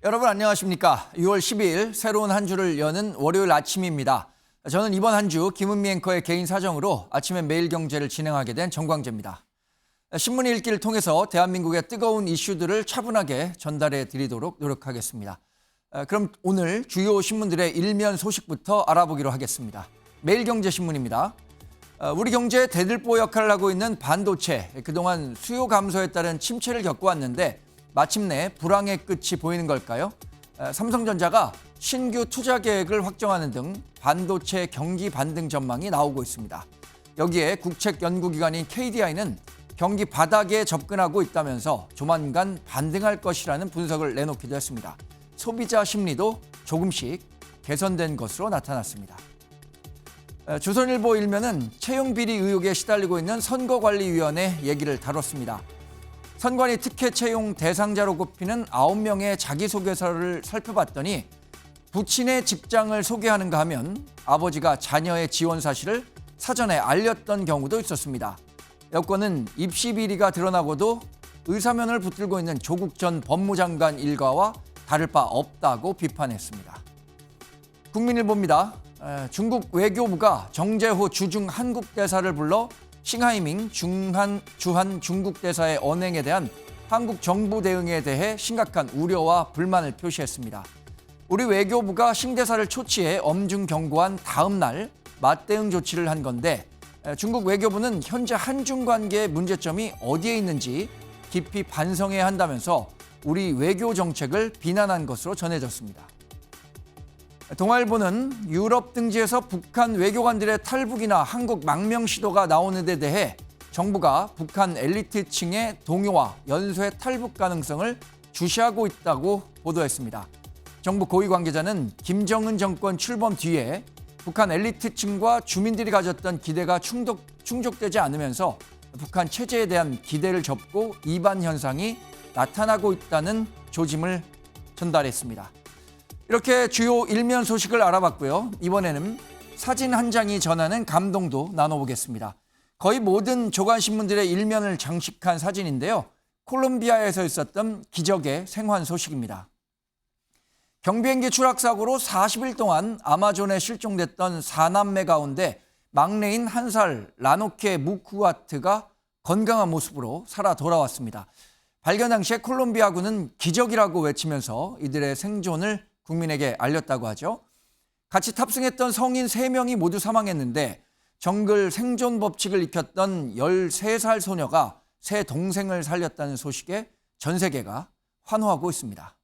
여러분 안녕하십니까? 6월 12일 새로운 한 주를 여는 월요일 아침입니다. 저는 이번 한 주 김은미 앵커의 개인 사정으로 아침에 매일경제를 진행하게 된 정광재입니다. 신문 읽기를 통해서 대한민국의 뜨거운 이슈들을 차분하게 전달해 드리도록 노력하겠습니다. 그럼 오늘 주요 신문들의 일면 소식부터 알아보기로 하겠습니다. 매일경제신문입니다. 우리 경제의 대들보 역할을 하고 있는 반도체, 그동안 수요 감소에 따른 침체를 겪어왔는데 마침내 불황의 끝이 보이는 걸까요? 삼성전자가 신규 투자 계획을 확정하는 등 반도체 경기 반등 전망이 나오고 있습니다. 여기에 국책연구기관인 KDI는 경기 바닥에 접근하고 있다면서 조만간 반등할 것이라는 분석을 내놓기도 했습니다. 소비자 심리도 조금씩 개선된 것으로 나타났습니다. 조선일보 일면은 채용비리 의혹에 시달리고 있는 선거관리위원회 얘기를 다뤘습니다. 선관위 특혜 채용 대상자로 꼽히는 9명의 자기소개서를 살펴봤더니 부친의 직장을 소개하는가 하면 아버지가 자녀의 지원 사실을 사전에 알렸던 경우도 있었습니다. 여권은 입시 비리가 드러나고도 의사면을 붙들고 있는 조국 전 법무장관 일가와 다를 바 없다고 비판했습니다. 국민일보입니다. 중국 외교부가 정재호 주중 한국 대사를 불러 싱하이밍 주한 중국 대사의 언행에 대한 한국 정부 대응에 대해 심각한 우려와 불만을 표시했습니다. 우리 외교부가 싱 대사를 초치해 엄중 경고한 다음 날 맞대응 조치를 한 건데 중국 외교부는 현재 한중 관계의 문제점이 어디에 있는지 깊이 반성해야 한다면서 우리 외교 정책을 비난한 것으로 전해졌습니다. 동아일보는 유럽 등지에서 북한 외교관들의 탈북이나 한국 망명 시도가 나오는 데 대해 정부가 북한 엘리트층의 동요와 연쇄 탈북 가능성을 주시하고 있다고 보도했습니다. 정부 고위 관계자는 김정은 정권 출범 뒤에 북한 엘리트층과 주민들이 가졌던 기대가 충족되지 않으면서 북한 체제에 대한 기대를 접고 이반 현상이 나타나고 있다는 조짐을 전달했습니다. 이렇게 주요 일면 소식을 알아봤고요. 이번에는 사진 한 장이 전하는 감동도 나눠보겠습니다. 거의 모든 조간신문들의 일면을 장식한 사진인데요. 콜롬비아에서 있었던 기적의 생還소식입니다. 경비행기 추락사고로 40일 동안 아마존에 실종됐던 4남매 가운데 막내인 1살 라노케 무쿠아트가 건강한 모습으로 살아 돌아왔습니다. 발견 당시에 콜롬비아군은 기적이라고 외치면서 이들의 생존을 국민에게 알렸다고 하죠. 같이 탑승했던 성인 3명이 모두 사망했는데 정글 생존 법칙을 익혔던 13살 소녀가 새 동생을 살렸다는 소식에 전 세계가 환호하고 있습니다.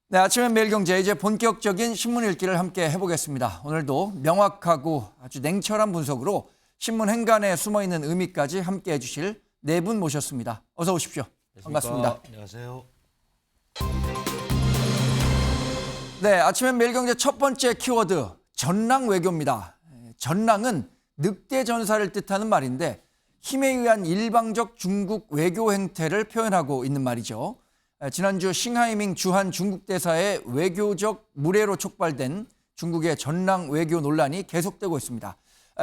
네, 아침엔 매일경제 이제 본격적인 신문 읽기를 함께 해보겠습니다. 오늘도 명확하고 아주 냉철한 분석으로 신문 행간에 숨어있는 의미까지 함께 해주실 네 분 모셨습니다. 어서 오십시오. 반갑습니다. 안녕하세요. 네, 아침엔 매일경제 첫 번째 키워드 전랑 외교입니다. 전랑은 늑대 전사를 뜻하는 말인데 힘에 의한 일방적 중국 외교 행태를 표현하고 있는 말이죠. 지난주 싱하이밍 주한 중국 대사의 외교적 무례로 촉발된 중국의 전랑 외교 논란이 계속되고 있습니다.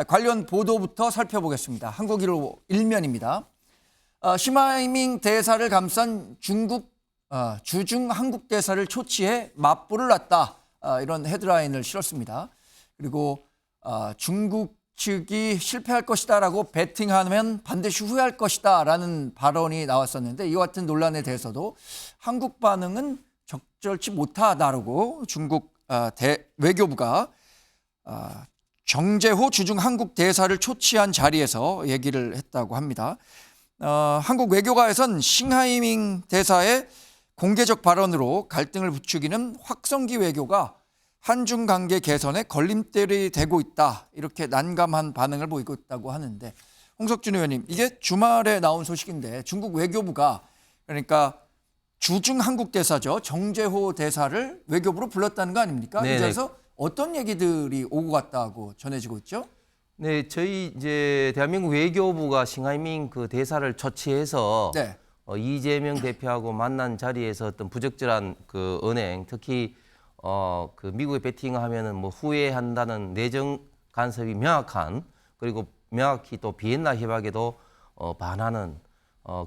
관련 보도부터 살펴보겠습니다. 한국일보 일면입니다. 싱하이밍 대사를 감싼 중국 주중 한국 대사를 초치해 맞불을 놨다. 이런 헤드라인을 실었습니다. 그리고 중국 측이 실패할 것이다라고 베팅하면 반드시 후회할 것이다라는 발언이 나왔었는데 이와 같은 논란에 대해서도 한국 반응은 적절치 못하다라고 중국 외교부가 정재호 주중 한국 대사를 초치한 자리에서 얘기를 했다고 합니다. 한국 외교가에선 싱하이밍 대사의 공개적 발언으로 갈등을 부추기는 확성기 외교가 한중 관계 개선에 걸림돌이 되고 있다. 이렇게 난감한 반응을 보이고 있다고 하는데 홍석준 의원님, 이게 주말에 나온 소식인데 중국 외교부가 그러니까 주중 한국 대사죠. 정재호 대사를 외교부로 불렀다는 거 아닙니까? 네네. 그래서 어떤 얘기들이 오고 갔다고 전해지고 있죠? 네, 저희 이제 대한민국 외교부가 싱하이밍 그 대사를 초치해서 네. 이재명 대표하고 만난 자리에서 어떤 부적절한 그 언행, 특히 그 미국에 베팅하면은 뭐 후회한다는 내정 간섭이 명확한, 그리고 명확히 또 비엔나 협약에도 반하는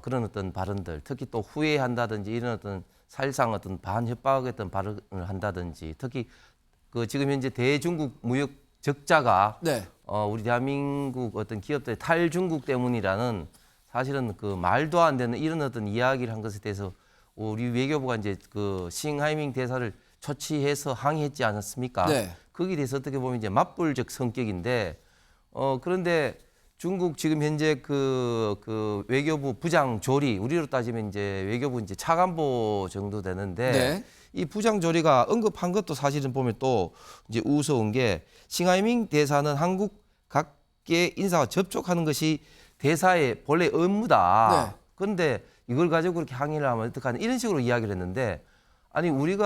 그런 어떤 발언들, 특히 또 후회한다든지 이런 어떤 사실상 어떤 반협박의 어떤 발언을 한다든지 특히 그 지금 현재 대중국 무역 적자가 네. 우리 대한민국 어떤 기업들의 탈중국 때문이라는 사실은 그 말도 안 되는 이런 어떤 이야기를 한 것에 대해서 우리 외교부가 이제 그 싱하이밍 대사를 초치해서 항의했지 않았습니까? 네. 거기에 대해서 어떻게 보면 이제 맞불적 성격인데 그런데 중국 지금 현재 그 외교부 부장 조리 우리로 따지면 이제 외교부 이제 차관보 정도 되는데 네. 이 부장 조리가 언급한 것도 사실은 보면 또 이제 우스운 게 싱하이밍 대사는 한국 각계 인사와 접촉하는 것이 대사의 본래 업무다. 네. 그런데 이걸 가지고 그렇게 항의를 하면 어떡하냐 이런 식으로 이야기를 했는데 아니 우리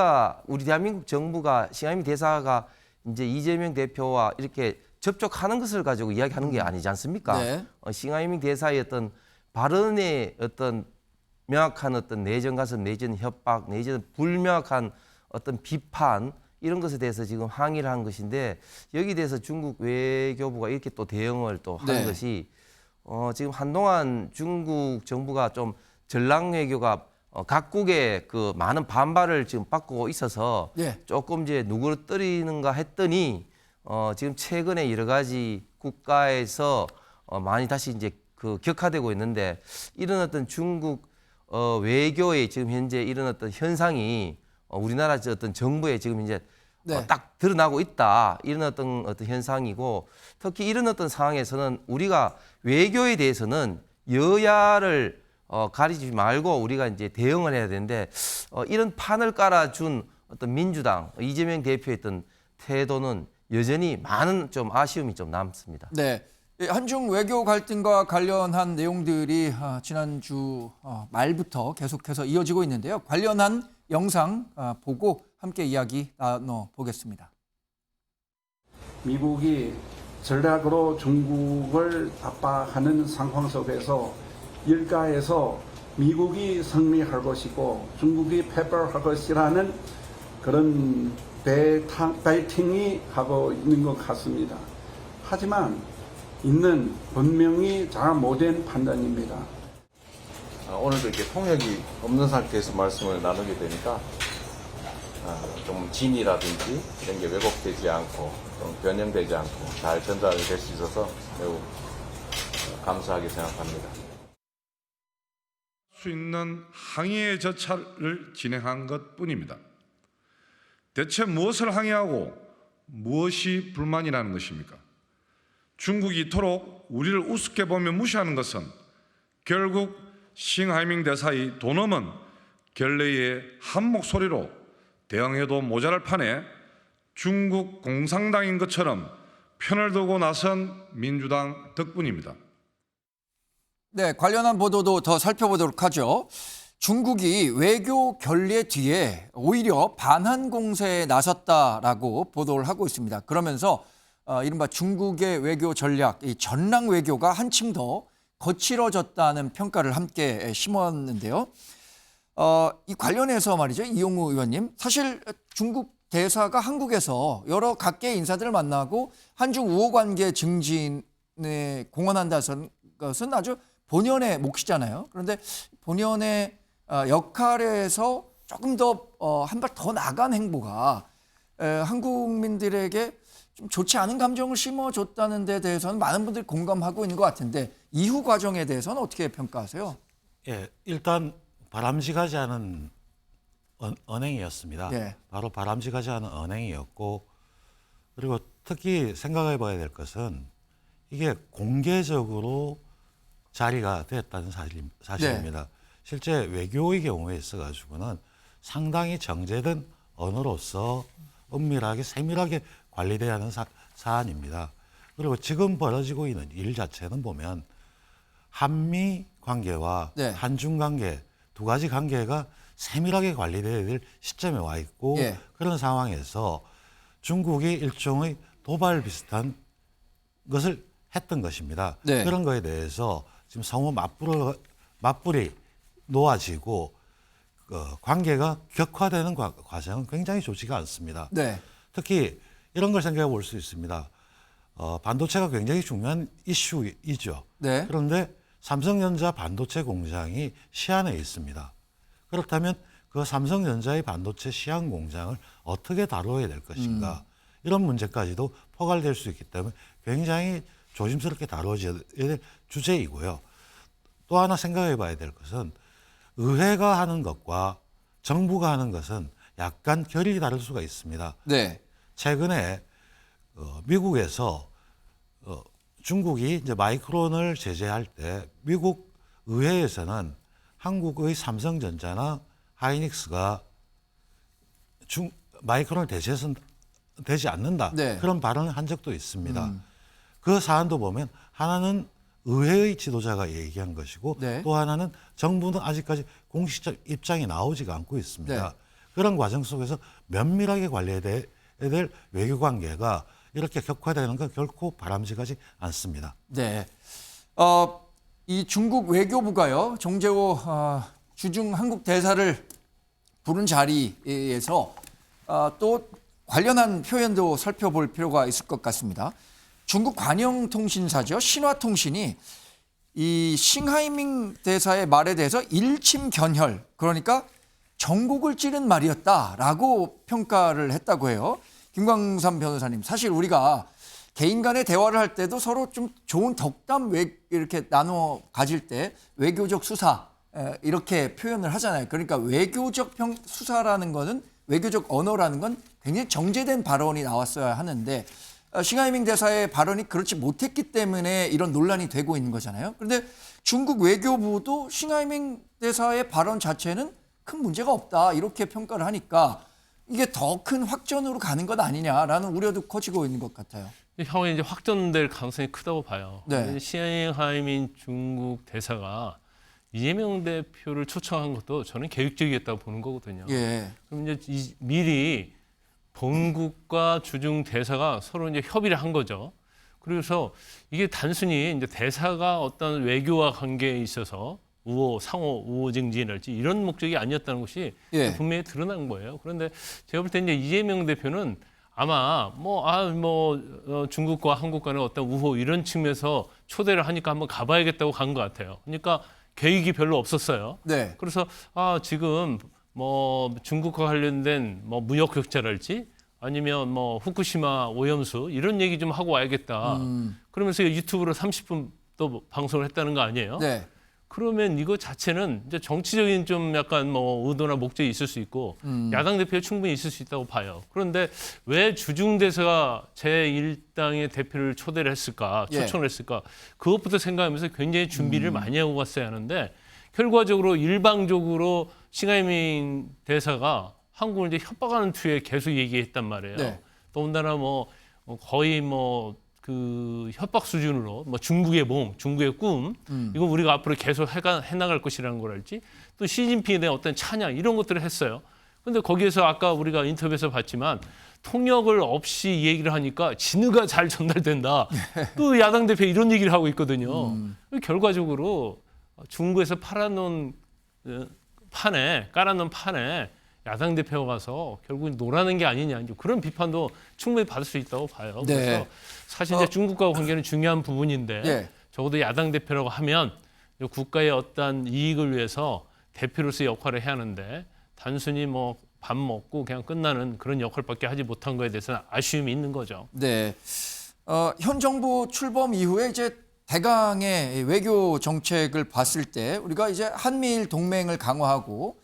대한민국 정부가 싱하이밍 대사가 이제 이재명 대표와 이렇게 접촉하는 것을 가지고 이야기하는 게 아니지 않습니까? 네. 싱하이밍 대사의 어떤 발언의 어떤 명확한 어떤 내정 간섭 내지는 협박 내지는 불명확한 어떤 비판 이런 것에 대해서 지금 항의를 한 것인데 여기에 대해서 중국 외교부가 이렇게 또 대응을 또 하는 네. 것이 지금 한동안 중국 정부가 좀 전랑 외교가 각국의 그 많은 반발을 지금 받고 있어서 네. 조금 이제 누그러뜨리는가 했더니 지금 최근에 여러 가지 국가에서 많이 다시 이제 그 격화되고 있는데 이런 어떤 중국 외교의 지금 현재 이런 어떤 현상이 우리나라 어떤 정부의 지금 이제 네. 딱 드러나고 있다 이런 어떤 현상이고 특히 이런 어떤 상황에서는 우리가 외교에 대해서는 여야를 가리지 말고 우리가 이제 대응을 해야 되는데 이런 판을 깔아준 어떤 민주당 이재명 대표의 어떤 태도는 여전히 많은 좀 아쉬움이 좀 남습니다. 네. 한중 외교 갈등과 관련한 내용들이 지난주 말부터 계속해서 이어지고 있는데요. 관련한 영상 보고 함께 이야기 나눠보겠습니다. 미국이 전략으로 중국을 압박하는 상황 속에서 일가에서 미국이 승리할 것이고 중국이 패배할 것이라는 그런 배팅이 하고 있는 것 같습니다. 하지만 이는 분명히 잘못된 판단입니다. 오늘도 이렇게 통역이 없는 상태에서 말씀을 나누게 되니까 좀 진이라든지 이런 게 왜곡되지 않고 좀 변형되지 않고 잘 전달이 될 수 있어서 매우 감사하게 생각합니다. 수 있는 항의의 절차를 진행한 것뿐입니다. 대체 무엇을 항의하고 무엇이 불만이라는 것입니까? 중국이 이토록 우리를 우습게 보며 무시하는 것은 결국 싱하이밍 대사의 도넘은 결례의 한 목소리로 대응해도 모자랄 판에 중국 공산당인 것처럼 편을 들고 나선 민주당 덕분입니다. 네, 관련한 보도도 더 살펴보도록 하죠. 중국이 외교 결례 뒤에 오히려 반한 공세에 나섰다라고 보도를 하고 있습니다. 그러면서 이른바 중국의 외교 전략, 이 전랑 외교가 한층 더 거칠어졌다는 평가를 함께 심었는데요. 이 관련해서 말이죠, 이용우 의원님, 사실 중국 대사가 한국에서 여러 각계 인사들을 만나고 한중 우호 관계 증진에 공헌한다는 것은 아주 본연의 몫이잖아요. 그런데 본연의 역할에서 조금 더 한 발 더 나간 행보가 한국민들에게 좀 좋지 않은 감정을 심어줬다는 데 대해서는 많은 분들이 공감하고 있는 것 같은데 이후 과정에 대해서는 어떻게 평가하세요? 예, 일단 바람직하지 않은 언행이었습니다. 네. 바로 바람직하지 않은 언행이었고 그리고 특히 생각해 봐야 될 것은 이게 공개적으로 자리가 됐다는 사실입니다. 네. 실제 외교의 경우에 있어가지고는 상당히 정제된 언어로서 은밀하게 세밀하게 관리돼야 하는 사안입니다. 그리고 지금 벌어지고 있는 일 자체는 보면 한미 관계와 네. 한중 관계 두 가지 관계가 세밀하게 관리돼야 될 시점에 와 있고 예. 그런 상황에서 중국이 일종의 도발 비슷한 것을 했던 것입니다. 네. 그런 거에 대해서 지금 상호 맞불이 놓아지고 관계가 격화되는 과정은 굉장히 좋지가 않습니다. 네. 특히 이런 걸 생각해 볼 수 있습니다. 반도체가 굉장히 중요한 이슈이죠. 네. 그런데 삼성전자 반도체 공장이 시안에 있습니다. 그렇다면 그 그 삼성전자의 반도체 시향 공장을 어떻게 다뤄야 될 것인가 이런 문제까지도 포괄될 수 있기 때문에 굉장히 조심스럽게 다뤄져야 될 주제이고요. 또 하나 생각해 봐야 될 것은 의회가 하는 것과 정부가 하는 것은 약간 결이 다를 수가 있습니다. 네. 최근에 미국에서 중국이 이제 마이크론을 제재할 때 미국 의회에서는 한국의 삼성전자나 하이닉스가 마이크론을 대체해서는 되지 않는다. 네. 그런 발언을 한 적도 있습니다. 그 사안도 보면 하나는 의회의 지도자가 얘기한 것이고 네. 또 하나는 정부는 아직까지 공식적 입장이 나오지가 않고 있습니다. 네. 그런 과정 속에서 면밀하게 관리해야 될 외교 관계가 이렇게 격화되는 건 결코 바람직하지 않습니다. 네. 이 중국 외교부가요, 정재호 주중 한국 대사를 부른 자리에서 또 관련한 표현도 살펴볼 필요가 있을 것 같습니다. 중국 관영통신사죠, 신화통신이 이 싱하이밍 대사의 말에 대해서 일침 견혈, 그러니까 전국을 찌른 말이었다라고 평가를 했다고 해요. 김광삼 변호사님, 사실 우리가 개인 간의 대화를 할 때도 서로 좀 좋은 덕담 이렇게 나눠 가질 때 외교적 수사 이렇게 표현을 하잖아요. 그러니까 외교적 수사라는 거는, 외교적 언어라는 건 굉장히 정제된 발언이 나왔어야 하는데 싱하이밍 대사의 발언이 그렇지 못했기 때문에 이런 논란이 되고 있는 거잖아요. 그런데 중국 외교부도 싱하이밍 대사의 발언 자체는 큰 문제가 없다 이렇게 평가를 하니까 이게 더 큰 확전으로 가는 것 아니냐라는 우려도 커지고 있는 것 같아요. 향후에 이제 확전될 가능성이 크다고 봐요. 네. 싱하이밍 중국 대사가 이재명 대표를 초청한 것도 저는 계획적이었다고 보는 거거든요. 예. 그럼 이제 미리 본국과 주중 대사가 서로 이제 협의를 한 거죠. 그래서 이게 단순히 이제 대사가 어떤 외교와 관계에 있어서 상호 우호 증진할지 이런 목적이 아니었다는 것이 예. 분명히 드러난 거예요. 그런데 제가 볼 때 이제 이재명 대표는 아마 중국과 한국 간의 어떤 우호 이런 측면에서 초대를 하니까 한번 가봐야겠다고 간 것 같아요. 그러니까 계획이 별로 없었어요. 네. 그래서 지금 중국과 관련된 무역 격차랄지 아니면 후쿠시마 오염수 이런 얘기 좀 하고 와야겠다. 그러면서 유튜브로 30분 또 방송을 했다는 거 아니에요? 네. 그러면 이거 자체는 이제 정치적인 좀 약간 의도나 목적이 있을 수 있고 야당 대표에 충분히 있을 수 있다고 봐요. 그런데 왜 주중 대사가 제1당의 대표를 초대를 했을까, 예. 초청을 했을까? 그것부터 생각하면서 굉장히 준비를 많이 하고 갔어야 하는데 결과적으로 일방적으로 싱하이밍 대사가 한국을 이제 협박하는 투에 계속 얘기했단 말이에요. 네. 더군다나 거의 그 협박 수준으로 중국의 몸, 중국의 꿈 이거 우리가 앞으로 계속 해나갈 것이라는 걸알지 또 시진핑에 대한 어떤 찬양 이런 것들을 했어요. 그런데 거기에서 아까 우리가 인터뷰에서 봤지만 통역을 없이 얘기를 하니까 진우가 잘 전달된다. 또 야당 대표 이런 얘기를 하고 있거든요. 결과적으로 중국에서 깔아놓은 판에 야당 대표가 가서 결국 놀아낸 게 아니냐 그런 비판도 충분히 받을 수 있다고 봐요. 네. 그래서 사실 이제 중국과 관계는 중요한 부분인데 예. 적어도 야당 대표라고 하면 국가의 어떤 이익을 위해서 대표로서의 역할을 해야 하는데 단순히 밥 먹고 그냥 끝나는 그런 역할밖에 하지 못한 거에 대해서는 아쉬움이 있는 거죠. 네. 현 정부 출범 이후에 이제 대강의 외교 정책을 봤을 때 우리가 이제 한미일 동맹을 강화하고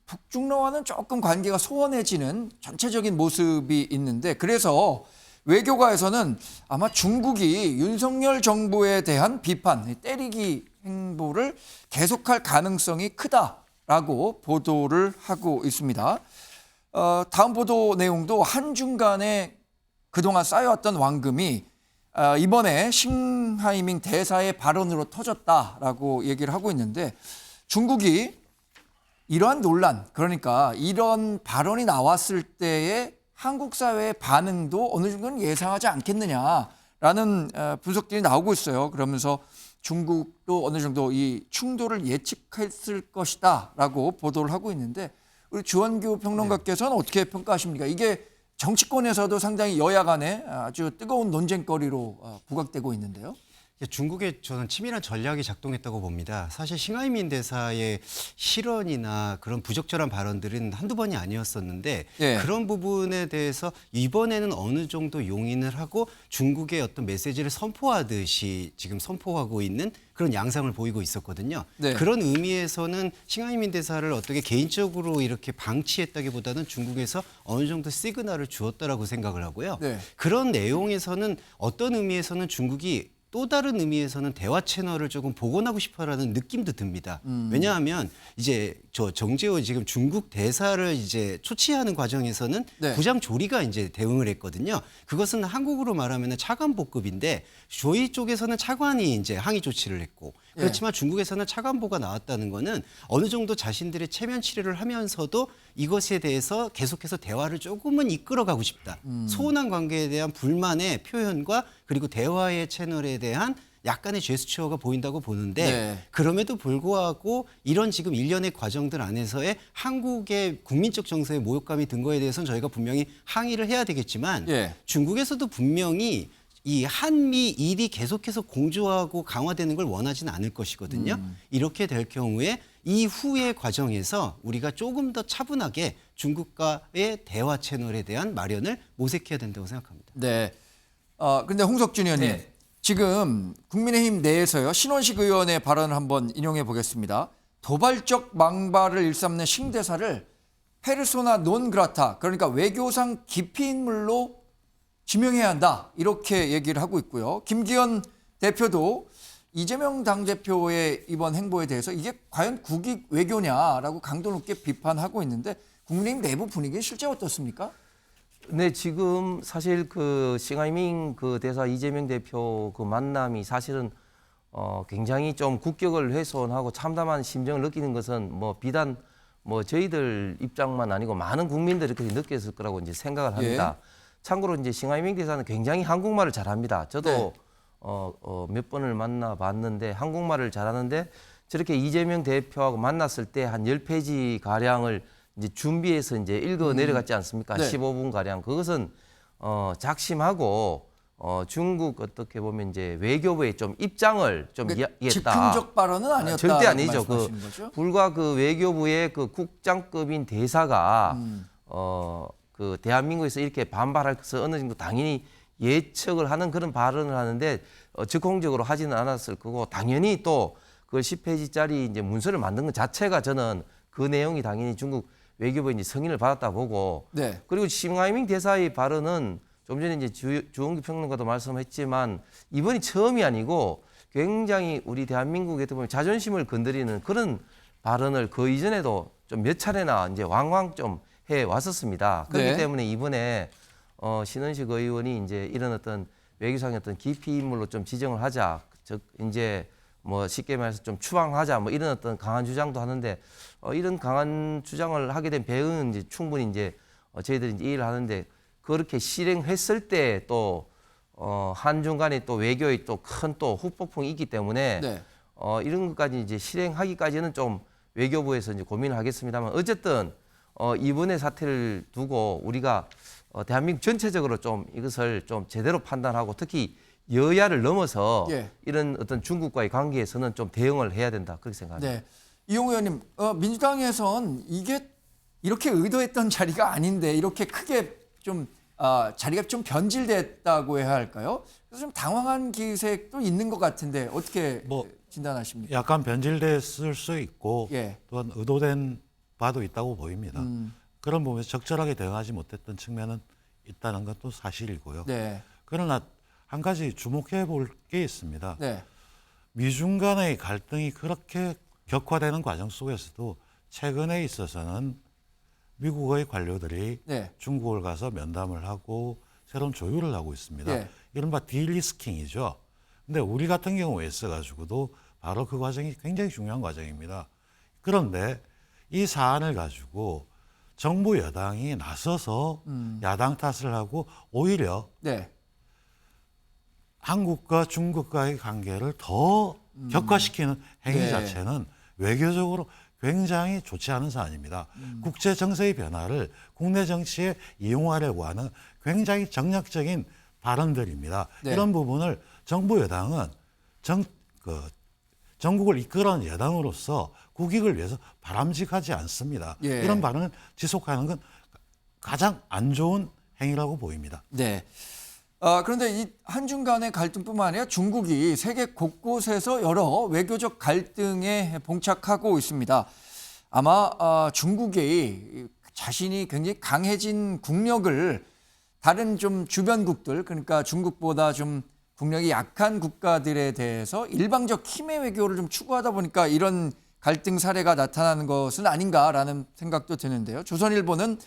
북중러와는 조금 관계가 소원해지는 전체적인 모습이 있는데 그래서 외교가에서는 아마 중국이 윤석열 정부에 대한 비판, 때리기 행보를 계속할 가능성이 크다라고 보도를 하고 있습니다. 다음 보도 내용도 한중 간에 그동안 쌓여왔던 왕금이 이번에 싱하이밍 대사의 발언으로 터졌다라고 얘기를 하고 있는데 중국이 이러한 논란, 그러니까 이런 발언이 나왔을 때의 한국 사회의 반응도 어느 정도는 예상하지 않겠느냐라는 분석들이 나오고 있어요. 그러면서 중국도 어느 정도 이 충돌을 예측했을 것이다라고 보도를 하고 있는데 우리 주원규 평론가께서는 어떻게 평가하십니까? 이게 정치권에서도 상당히 여야 간에 아주 뜨거운 논쟁거리로 부각되고 있는데요. 중국의 저는 치밀한 전략이 작동했다고 봅니다. 사실 싱하이민 대사의 실언이나 그런 부적절한 발언들은 한두 번이 아니었었는데 예. 그런 부분에 대해서 이번에는 어느 정도 용인을 하고 중국의 어떤 메시지를 선포하듯이 지금 선포하고 있는 그런 양상을 보이고 있었거든요. 네. 그런 의미에서는 싱하이민 대사를 어떻게 개인적으로 이렇게 방치했다기보다는 중국에서 어느 정도 시그널을 주었다라고 생각을 하고요. 네. 그런 내용에서는 어떤 의미에서는 중국이 또 다른 의미에서는 대화 채널을 조금 복원하고 싶어라는 느낌도 듭니다. 왜냐하면 이제 저 정재호 지금 중국 대사를 이제 초치하는 과정에서는 네. 부장 조리가 이제 대응을 했거든요. 그것은 한국으로 말하면 차관보급인데 조이 쪽에서는 차관이 이제 항의 조치를 했고 그렇지만 중국에서는 차관보가 나왔다는 거는 어느 정도 자신들의 체면 치레를 하면서도 이것에 대해서 계속해서 대화를 조금은 이끌어가고 싶다. 소원한 관계에 대한 불만의 표현과 그리고 대화의 채널에 대한 약간의 제스처가 보인다고 보는데 네. 그럼에도 불구하고 이런 지금 일련의 과정들 안에서의 한국의 국민적 정서의 모욕감이 든 거에 대해서는 저희가 분명히 항의를 해야 되겠지만 예. 중국에서도 분명히 이 한미 일이 계속해서 공조하고 강화되는 걸 원하지는 않을 것이거든요. 이렇게 될 경우에 이후의 과정에서 우리가 조금 더 차분하게 중국과의 대화 채널에 대한 마련을 모색해야 된다고 생각합니다. 네. 근데 홍석준 의원님, 네. 지금 국민의힘 내에서요 신원식 의원의 발언을 한번 인용해 보겠습니다. 도발적 망발을 일삼는 싱 대사를 페르소나 논 그라타, 그러니까 외교상 기피 인물로 지명해야 한다, 이렇게 얘기를 하고 있고요. 김기현 대표도 이재명 당대표의 이번 행보에 대해서 이게 과연 국익 외교냐라고 강도 높게 비판하고 있는데 국민의힘 내부 분위기는 실제 어떻습니까? 네, 지금 사실 그 싱하이밍 그 대사 이재명 대표 그 만남이 사실은 굉장히 좀 국격을 훼손하고 참담한 심정을 느끼는 것은 뭐 비단 뭐 저희들 입장만 아니고 많은 국민들이 그렇게 느꼈을 거라고 이제 생각을 합니다. 참고로 이제 싱하이밍 대사는 굉장히 한국말을 잘합니다. 저도 네. 몇 번을 만나봤는데 한국말을 잘하는데 저렇게 이재명 대표하고 만났을 때 한 10페이지 가량을 이제 준비해서 이제 읽어 내려갔지 않습니까? 네. 15분 가량. 그것은 작심하고 중국 어떻게 보면 이제 외교부의 좀 입장을 좀 이야기했다. 즉흥적 발언은 아니었다. 절대 아니죠. 말씀하시는 거죠? 불과 그 외교부의 그 국장급인 대사가 그 대한민국에서 이렇게 반발할 것을 어느 정도 당연히 예측을 하는 그런 발언을 하는데 즉흥적으로 하지는 않았을 거고 당연히 또 그걸 10페이지짜리 이제 문서를 만든 것 자체가 저는 그 내용이 당연히 중국 외교부의 이제 승인을 받았다 보고 네. 그리고 싱하이밍 대사의 발언은 좀 전에 이제 주홍기 평론가도 말씀했지만 이번이 처음이 아니고 굉장히 우리 대한민국에 보면 자존심을 건드리는 그런 발언을 그 이전에도 좀 몇 차례나 이제 왕왕 좀 해 왔었습니다. 그렇기 네. 때문에 이번에 신원식 의원이 이제 이런 어떤 외교상의 어떤 기피 인물로 좀 지정을 하자, 즉 이제 뭐 쉽게 말해서 좀 추방하자, 뭐 이런 어떤 강한 주장도 하는데 이런 강한 주장을 하게 된 배경은 이제 충분히 이제 저희들이 이제 이해를 하는데 그렇게 실행했을 때 또 한중 간에 또 외교의 또 큰 또 후폭풍이 있기 때문에 네. 이런 것까지 이제 실행하기까지는 좀 외교부에서 이제 고민을 하겠습니다만 어쨌든 이번의 사태를 두고 우리가 대한민국 전체적으로 좀 이것을 좀 제대로 판단하고 특히 여야를 넘어서 예. 이런 어떤 중국과의 관계에서는 좀 대응을 해야 된다 그렇게 생각합니다. 네. 이용 의원님, 민주당에선 이게 이렇게 의도했던 자리가 아닌데 이렇게 크게 좀 자리가 좀 변질됐다고 해야 할까요? 그래서 좀 당황한 기색도 있는 것 같은데 어떻게 뭐 진단하십니까? 약간 변질됐을 수 있고 예. 또한 의도된 바도 있다고 보입니다. 그런 부분에서 적절하게 대응하지 못했던 측면은 있다는 것도 사실이고요. 네. 그러나 한 가지 주목해 볼 게 있습니다. 네. 미중 간의 갈등이 그렇게 격화되는 과정 속에서도 최근에 있어서는 미국의 관료들이 네. 중국을 가서 면담을 하고 새로운 조율을 하고 있습니다. 예. 이른바 딜리스킹이죠. 근데 우리 같은 경우에 있어가지고도 바로 그 과정이 굉장히 중요한 과정입니다. 그런데 이 사안을 가지고 정부 여당이 나서서 야당 탓을 하고 오히려 네. 한국과 중국과의 관계를 더 격화시키는 행위 네. 자체는 외교적으로 굉장히 좋지 않은 사안입니다. 국제 정세의 변화를 국내 정치에 이용하려고 하는 굉장히 정략적인 발언들입니다. 네. 이런 부분을 정부 여당은 전국을 이끌어가는 여당으로서 국익을 위해서 바람직하지 않습니다. 예. 이런 반응을 지속하는 건 가장 안 좋은 행위라고 보입니다. 네. 그런데 이 한중 간의 갈등뿐만 아니라 중국이 세계 곳곳에서 여러 외교적 갈등에 봉착하고 있습니다. 아마 중국이 자신이 굉장히 강해진 국력을 다른 좀 주변국들, 그러니까 중국보다 좀 국력이 약한 국가들에 대해서 일방적 힘의 외교를 좀 추구하다 보니까 이런 갈등 사례가 나타나는 것은 아닌가라는 생각도 드는데요. 조선일보는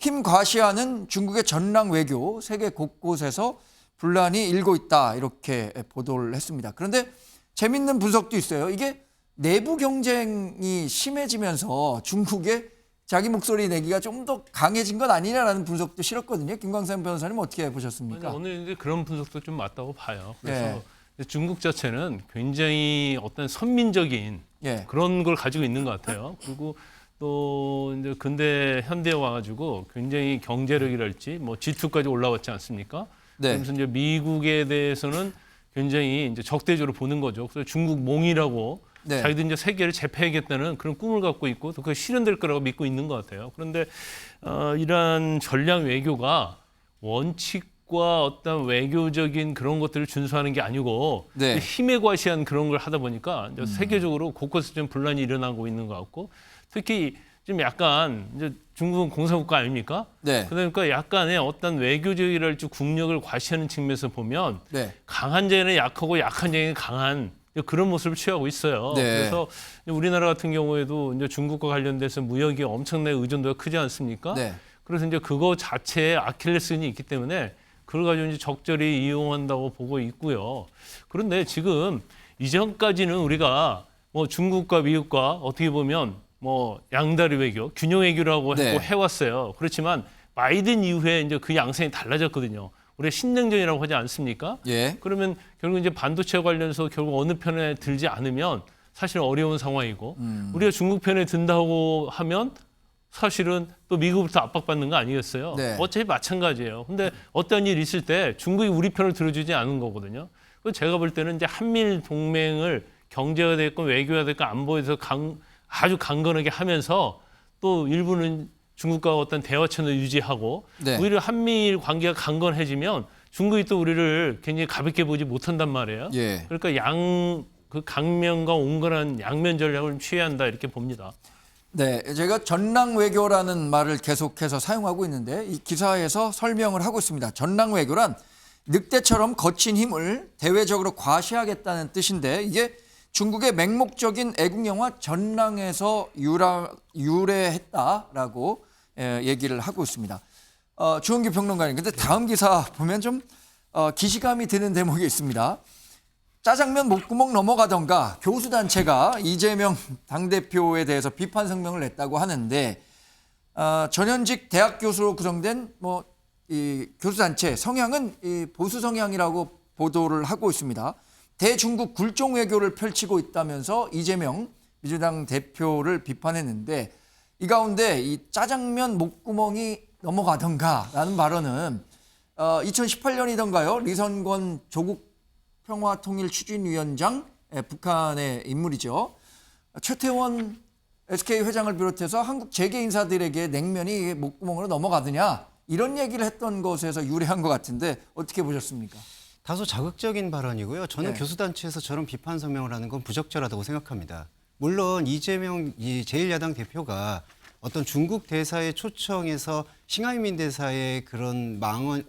힘 과시하는 중국의 전랑 외교, 세계 곳곳에서 분란이 일고 있다, 이렇게 보도를 했습니다. 그런데 재밌는 분석도 있어요. 이게 내부 경쟁이 심해지면서 중국의 자기 목소리 내기가 좀 더 강해진 건 아니냐라는 분석도 실었거든요. 김광삼 변호사님 어떻게 보셨습니까? 오늘 이제 그런 분석도 좀 맞다고 봐요. 그래서 예. 중국 자체는 굉장히 어떤 선민적인 예. 그런 걸 가지고 있는 것 같아요. 그리고 또 이제 근대 현대에 와가지고 굉장히 경제력이랄지 뭐 G2까지 올라왔지 않습니까? 네. 그래서 이제 미국에 대해서는 굉장히 이제 적대적으로 보는 거죠. 그래서 중국 몽이라고 네. 자기들 이제 세계를 제패하겠다는 그런 꿈을 갖고 있고 또 그게 실현될 거라고 믿고 있는 것 같아요. 그런데 이러한 전략 외교가 원칙과 어떤 외교적인 그런 것들을 준수하는 게 아니고 네. 힘에 과시한 그런 걸 하다 보니까 이제 세계적으로 곳곳에 좀 분란이 일어나고 있는 것 같고 특히 좀 약간 이제 중국은 공산국가 아닙니까? 네. 그러니까 약간의 어떤 외교적이랄지 국력을 과시하는 측면에서 보면 네. 강한 자에는 약하고 약한 자에는 강한 그런 모습을 취하고 있어요. 네. 그래서 우리나라 같은 경우에도 이제 중국과 관련돼서 무역이 엄청나게 의존도가 크지 않습니까? 네. 그래서 이제 그거 자체에 아킬레스건이 있기 때문에 그걸 가지고 이제 적절히 이용한다고 보고 있고요. 그런데 지금 이전까지는 우리가 뭐 중국과 미국과 어떻게 보면 뭐 양다리 외교, 균형 외교라고 네. 해왔어요. 그렇지만 바이든 이후에 이제 그 양상이 달라졌거든요. 우리가 신냉전이라고 하지 않습니까? 예. 그러면 결국 이제 반도체 관련해서 결국 어느 편에 들지 않으면 사실 어려운 상황이고 우리가 중국 편에 든다고 하면 사실은 또 미국부터 압박받는 거 아니겠어요? 네. 어차피 마찬가지예요. 근데 어떤 일이 있을 때 중국이 우리 편을 들어주지 않은 거거든요. 그래서 제가 볼 때는 이제 한미일 동맹을 경제가 됐건 외교가 됐건 안보에서 아주 강건하게 하면서 또 일부는 중국과 어떤 대화 채널을 유지하고 네. 오히려 한미일 관계가 강건해지면 중국이 또 우리를 굉장히 가볍게 보지 못한단 말이에요. 예. 그러니까 그 강면과 온건한 양면 전략을 취해야 한다 이렇게 봅니다. 네, 제가 전랑 외교라는 말을 계속해서 사용하고 있는데 이 기사에서 설명을 하고 있습니다. 전랑 외교란 늑대처럼 거친 힘을 대외적으로 과시하겠다는 뜻인데 이게 중국의 맹목적인 애국 영화 전랑에서 유래했다라고 얘기를 하고 있습니다. 주원규 평론가님, 근데 다음 기사 보면 좀 기시감이 드는 대목이 있습니다. 짜장면 목구멍 넘어가던가 교수단체가 이재명 당대표에 대해서 비판 성명을 냈다고 하는데 전현직 대학 교수로 구성된 이 교수단체 성향은 이 보수 성향이라고 보도를 하고 있습니다. 대중국 굴종 외교를 펼치고 있다면서 이재명 민주당 대표를 비판했는데 이 가운데 이 짜장면 목구멍이 넘어가던가라는 발언은 2018년이던가요? 리선권 조국 평화통일 추진위원장, 북한의 인물이죠. 최태원 SK 회장을 비롯해서 한국 재계 인사들에게 냉면이 목구멍으로 넘어가느냐 이런 얘기를 했던 것에서 유래한 것 같은데 어떻게 보셨습니까? 다소 자극적인 발언이고요. 저는 네. 교수단체에서 저런 비판 성명을 하는 건 부적절하다고 생각합니다. 물론 이재명 제1야당 대표가 어떤 중국 대사의 초청에서 싱하이민 대사의 그런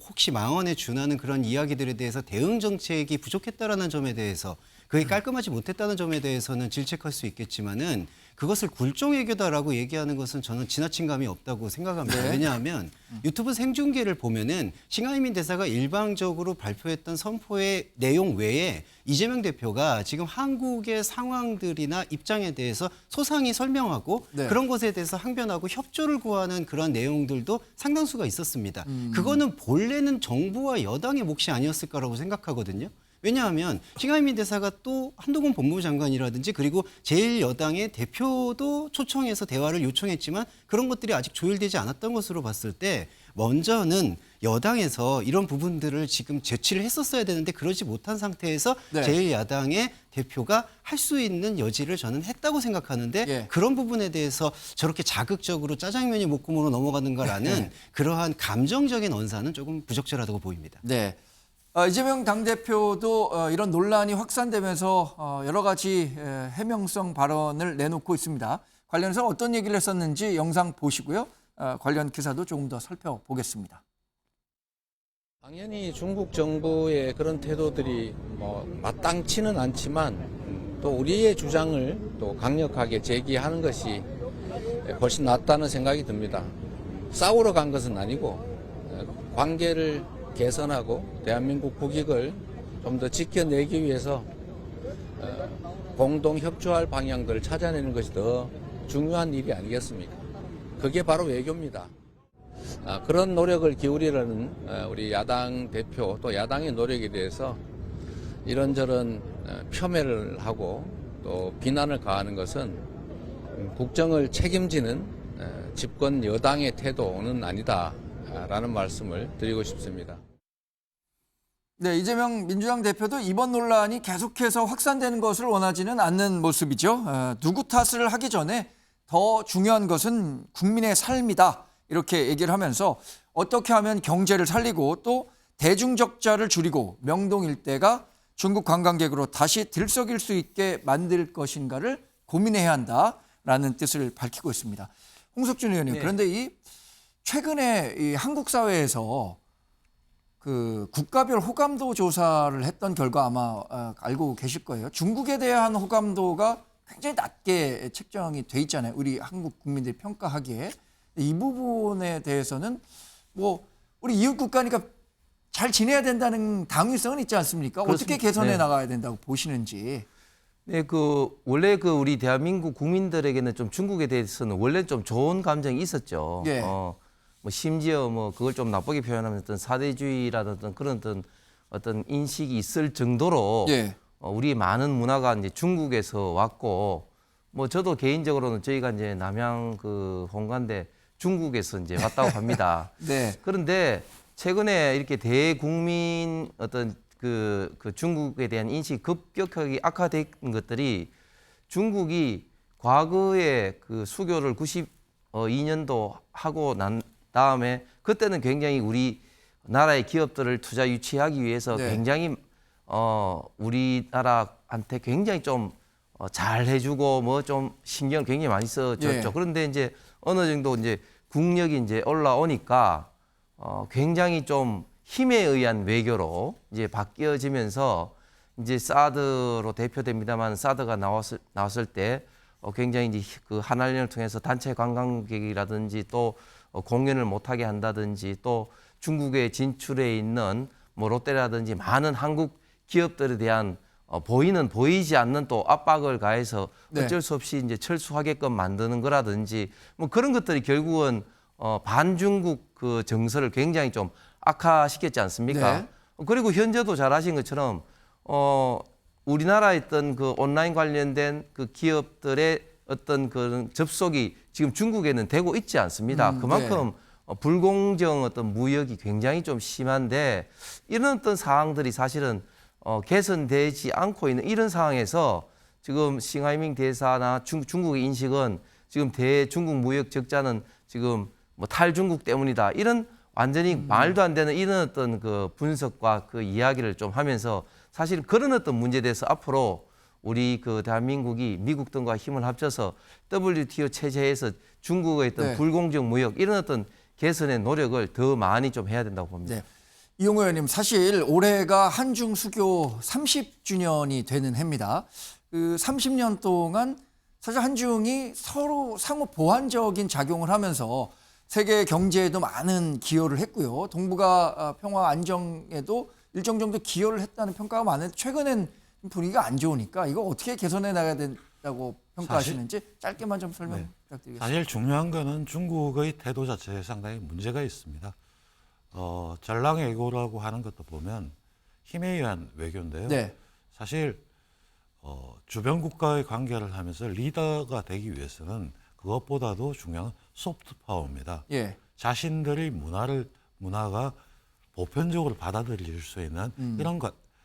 혹시 망언에 준하는 그런 이야기들에 대해서 대응 정책이 부족했다라는 점에 대해서 그게 깔끔하지 못했다는 점에 대해서는 질책할 수 있겠지만은 그것을 굴종 외교다라고 얘기하는 것은 저는 지나친 감이 없다고 생각합니다. 네. 왜냐하면 유튜브 생중계를 보면은 싱하이민 대사가 일방적으로 발표했던 선포의 내용 외에 이재명 대표가 지금 한국의 상황들이나 입장에 대해서 소상히 설명하고 네. 그런 것에 대해서 항변하고 협조를 구하는 그런 내용들도 상당수가 있었습니다. 그거는 본래는 정부와 여당의 몫이 아니었을까라고 생각하거든요. 왜냐하면 싱하이민 대사가 또 한동훈 법무부 장관이라든지 그리고 제1여당의 대표도 초청해서 대화를 요청했지만 그런 것들이 아직 조율되지 않았던 것으로 봤을 때 먼저는 여당에서 이런 부분들을 지금 제치를 했었어야 되는데 그러지 못한 상태에서 네. 제1야당의 대표가 할 수 있는 여지를 저는 했다고 생각하는데 예. 그런 부분에 대해서 저렇게 자극적으로 짜장면이 목구멍으로 넘어가는가라는 그러한 감정적인 언사는 조금 부적절하다고 보입니다. 네. 이재명 당대표도 이런 논란이 확산되면서 여러 가지 해명성 발언을 내놓고 있습니다. 관련해서 어떤 얘기를 했었는지 영상 보시고요. 관련 기사도 조금 더 살펴보겠습니다. 당연히 중국 정부의 그런 태도들이 마땅치는 않지만 또 우리의 주장을 또 강력하게 제기하는 것이 훨씬 낫다는 생각이 듭니다. 싸우러 간 것은 아니고 관계를 개선하고 대한민국 국익을 좀 더 지켜내기 위해서 공동 협조할 방향들을 찾아내는 것이 더 중요한 일이 아니겠습니까? 그게 바로 외교입니다. 그런 노력을 기울이려는 우리 야당 대표 또 야당의 노력에 대해서 이런저런 폄훼를 하고 또 비난을 가하는 것은 국정을 책임지는 집권 여당의 태도는 아니다라는 말씀을 드리고 싶습니다. 네, 이재명 민주당 대표도 이번 논란이 계속해서 확산되는 것을 원하지는 않는 모습이죠. 누구 탓을 하기 전에 더 중요한 것은 국민의 삶이다. 이렇게 얘기를 하면서 어떻게 하면 경제를 살리고 또 대중적자를 줄이고 명동 일대가 중국 관광객으로 다시 들썩일 수 있게 만들 것인가를 고민해야 한다라는 뜻을 밝히고 있습니다. 홍석준 의원님, 네. 그런데 이 최근에 이 한국 사회에서 그 국가별 호감도 조사를 했던 결과 아마 알고 계실 거예요. 중국에 대한 호감도가 굉장히 낮게 책정이 돼 있잖아요. 우리 한국 국민들이 평가하기에. 이 부분에 대해서는 뭐 우리 이웃 국가니까 잘 지내야 된다는 당위성은 있지 않습니까? 그렇습니다. 어떻게 개선해 네. 나가야 된다고 보시는지. 네, 원래 우리 대한민국 국민들에게는 좀 중국에 대해서는 원래 좀 좋은 감정이 있었죠. 예. 뭐 심지어 그걸 좀 나쁘게 표현하면 어떤 사대주의라든 그런 어떤 인식이 있을 정도로 예. 우리 많은 문화가 이제 중국에서 왔고 저도 개인적으로는 저희가 이제 남양 본가인데 중국에서 이제 왔다고 합니다. 네. 그런데 최근에 이렇게 대국민 어떤 그 중국에 대한 인식이 급격하게 악화된 것들이 중국이 과거에 수교를 92년도 하고 난 다음에 그때는 굉장히 우리 나라의 기업들을 투자 유치하기 위해서 네. 굉장히 우리나라한테 굉장히 좀 잘 해주고 좀 신경을 굉장히 많이 써줬죠. 예. 그런데 이제 어느 정도 이제 국력이 이제 올라오니까 굉장히 좀 힘에 의한 외교로 이제 바뀌어지면서 이제 사드로 대표됩니다만 사드가 나왔을 때 굉장히 이제 한한령을 통해서 단체 관광객이라든지 또 공연을 못하게 한다든지 또 중국에 진출해 있는 롯데라든지 많은 한국 기업들에 대한 보이지 않는 또 압박을 가해서 네. 어쩔 수 없이 이제 철수하게끔 만드는 거라든지 그런 것들이 결국은 반중국 정서를 굉장히 좀 악화시켰지 않습니까? 네. 그리고 현재도 잘 아신 것처럼 우리나라에 있던 온라인 관련된 기업들의 어떤 그런 접속이 지금 중국에는 되고 있지 않습니다. 그만큼 불공정 어떤 무역이 굉장히 좀 심한데 이런 어떤 사항들이 사실은 개선되지 않고 있는 이런 상황에서 지금 싱하이밍 대사나 중국의 인식은 지금 대중국 무역 적자는 지금 탈중국 때문이다. 이런 완전히 말도 안 되는 이런 어떤 분석과 이야기를 좀 하면서 사실 그런 어떤 문제에 대해서 앞으로 우리 대한민국이 미국 등과 힘을 합쳐서 WTO 체제에서 중국의 어떤 네. 불공정 무역 이런 어떤 개선의 노력을 더 많이 좀 해야 된다고 봅니다. 네. 이용호 의원님, 사실 올해가 한중 수교 30주년이 되는 해입니다. 30년 동안 사실 한중이 서로 상호 보완적인 작용을 하면서 세계 경제에도 많은 기여를 했고요. 동북아 평화 안정에도 일정 정도 기여를 했다는 평가가 많은데 최근엔 분위기가 안 좋으니까 이거 어떻게 개선해 나가야 된다고 평가하시는지 짧게만 좀 설명 부탁드리겠습니다. 사실 중요한 거는 중국의 태도 자체에 상당히 문제가 있습니다. 전랑외교라고 하는 것도 보면 힘에 의한 외교인데요. 네. 사실 주변 국가의 관계를 하면서 리더가 되기 위해서는 그것보다도 중요한 소프트 파워입니다. 예. 자신들의 문화가 보편적으로 받아들일 수 있는 이런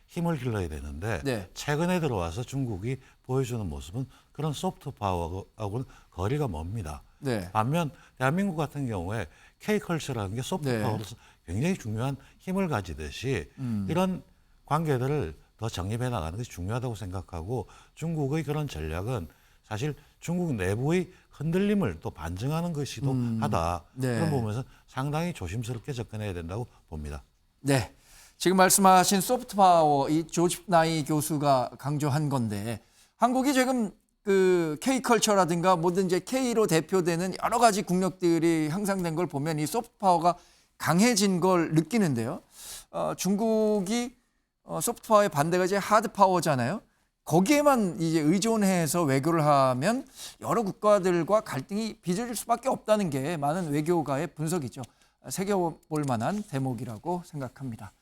힘을 길러야 되는데 네. 최근에 들어와서 중국이 보여주는 모습은 그런 소프트 파워하고는 거리가 멉니다. 네. 반면 대한민국 같은 경우에 K컬처라는 게 소프트 네. 파워로서 굉장히 중요한 힘을 가지듯이 이런 관계들을 더 정립해 나가는 것이 중요하다고 생각하고 중국의 그런 전략은 사실 중국 내부의 흔들림을 또 반증하는 것이기도 하다. 네. 그런 부분에서 상당히 조심스럽게 접근해야 된다고 봅니다. 네. 지금 말씀하신 소프트 파워, 이 조지 나이 교수가 강조한 건데 한국이 지금 그 K컬처라든가 뭐든 이제 K로 대표되는 여러 가지 국력들이 향상된 걸 보면 이 소프트 파워가 강해진 걸 느끼는데요. 중국이 소프트 파워의 반대가 이제 하드 파워잖아요. 거기에만 이제 의존해서 외교를 하면 여러 국가들과 갈등이 빚어질 수밖에 없다는 게 많은 외교가의 분석이죠. 새겨볼 만한 대목이라고 생각합니다.